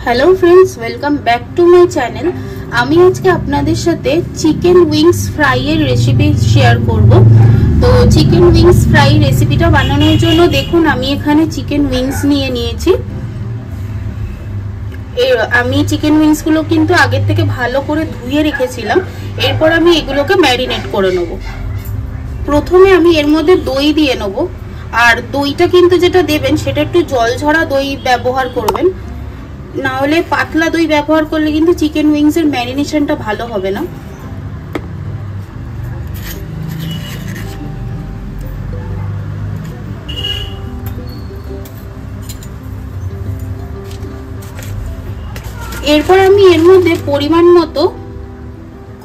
Hello friends, welcome back to my channel. আমি আজকে আপনাদের সাথে চিকেন উইংস ফ্রাই এর রেসিপি শেয়ার করব। তো চিকেন উইংস ফ্রাই রেসিপিটা বানানোর জন্য দেখুন আমি এখানে চিকেন উইংস নিয়ে নিয়েছি। আমি চিকেন উইংস গুলো কিন্তু আগে থেকে ভালো করে ধুয়ে রেখেছিলাম। এরপর আমি এগুলোকে ম্যারিনেট করে নেব। প্রথমে আমি এর মধ্যে দই দিয়ে নেব। আর দইটা কিন্তু যেটা দেবেন সেটা একটু জল ঝরা দই ব্যবহার করবেন, না হলে পাতলা দই ব্যবহার করলে কিন্তু চিকেন উইংস এর ম্যারিনেশনটা ভালো হবে না। এরপর আমি এর মধ্যে পরিমাণ মতো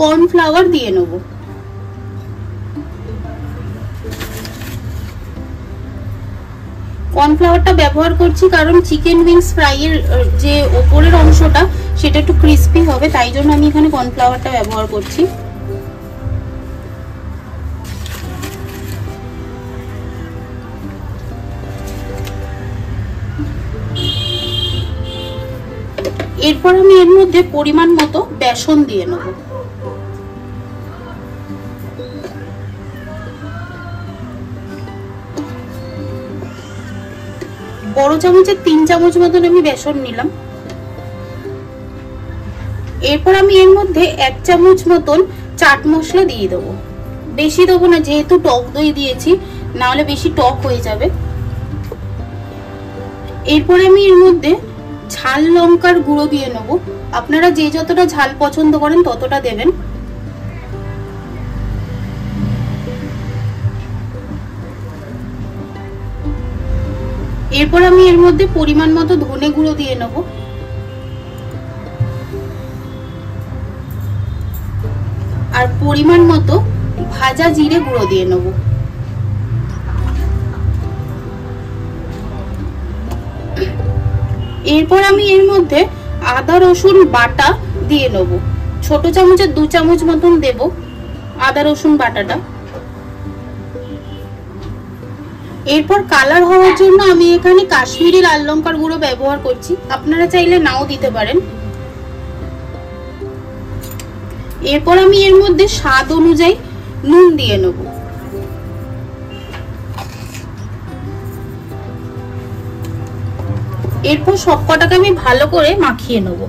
কর্নফ্লাওয়ার দিয়ে নেব। কর্নফ্লাওয়ারটা ব্যবহার করছি কারণ চিকেন উইংস ফ্রাই এর যে উপরের অংশটা সেটা একটু ক্রিস্পি হবে, তাই জন্য আমি এখানে কর্নফ্লাওয়ারটা ব্যবহার করছি। এরপর আমি এর মধ্যে পরিমাণ মতো বেসন দিয়ে নেব। বড় চামচের 3 চামচ মতন আমি বেসন নিলাম। এরপর আমি এর মধ্যে 1 চামচ মতন চাট মশলা দিয়ে দেবো। বেশি দেবো না, যেহেতু টক দই দিয়েছি, না হলে বেশি টক হয়ে যাবে। এরপর আমি এর মধ্যে ঝাল লঙ্কার গুঁড়ো দিয়ে নেবো। আপনারা যে যতটা ঝাল পছন্দ করেন ততটা দেবেন। এরপর আমি এর মধ্যে পরিমাণ মতো ধনে গুঁড়ো দিয়ে নেব। আর পরিমাণ মতো ভাজা জিরে গুঁড়ো দিয়ে নেব। এরপর আমি এর মধ্যে আদা রসুন বাটা দিয়ে নেব। ছোট চামচের 2 চামচ মতন দেব আদা রসুন বাটাটা। এরপর কালার হওয়ার জন্য আমি এখানে কাশ্মীরি লাল লঙ্কার গুঁড়ো ব্যবহার করছি, আপনারা চাইলে নাও দিতে পারেন। এরপর আমি এর মধ্যে স্বাদ অনুযায়ী নুন দিয়ে নেব। এরপর সবকটাকে আমি ভালো করে মাখিয়ে নেব।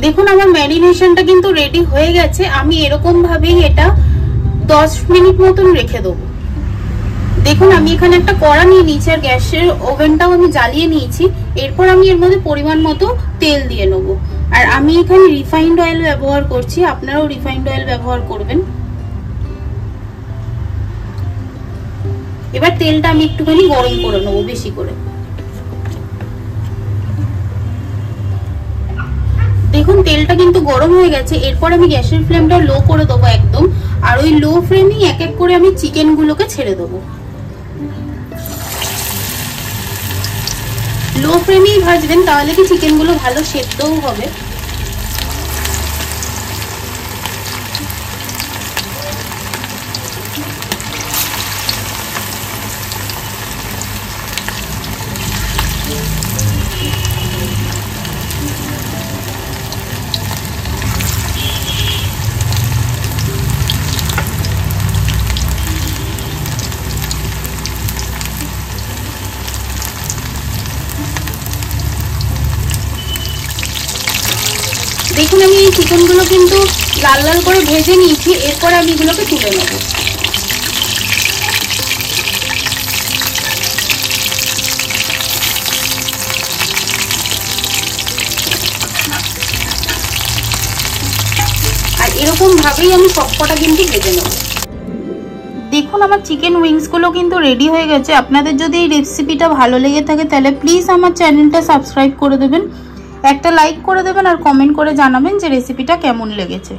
দেখুন আমার ম্যারিনেশনটা কিন্তু রেডি হয়ে গেছে। আমি এরকম ভাবেই এটা 10 মিনিট মতন রেখে দেবো। দেখুন আমি এখানে একটা কড়া নিয়ে নিয়েছি আর গ্যাসের ওভেনটাও আমি জ্বালিয়ে নিয়েছি। এরপর আমি এর মধ্যে পরিমাণ মতো তেল দিয়ে নেব। আর আমি এখানে রিফাইন্ড অয়েল ব্যবহার করছি, আপনারাও রিফাইন্ড অয়েল ব্যবহার করবেন। এবার তেলটা আমি একটুখানি গরম করে নেবো বেশি করে। দেখুন তেলটা কিন্তু গরম হয়ে গেছে। এরপর আমি গ্যাসের ফ্লেমটা লো করে দেবো একদম। আর ওই লো ফ্লেমেই এক এক করে আমি চিকেন গুলোকে ছেড়ে দেবো। লো ফ্লেমেই ভাজবেন, তাহলে কি চিকেন গুলো ভালো সেদ্ধও হবে। দেখুন আমি এই চিকেন গুলো কিন্তু লাল লাল করে ভেজে নিয়েছি। এরপর আমি এগুলোকে তুলে নেব। আর এরকম ভাবেই আমি সবকটা কিন্তু ভেজে নেব। দেখুন আমার চিকেন উইংস গুলো কিন্তু রেডি হয়ে গেছে। আপনাদের যদি এই রেসিপিটা ভালো লেগে থাকে তাহলে প্লিজ আমার চ্যানেলটা সাবস্ক্রাইব করে দেবেন, একটা লাইক করে দেবেন আর কমেন্ট করে জানাবেন যে রেসিপিটা কেমন লেগেছে।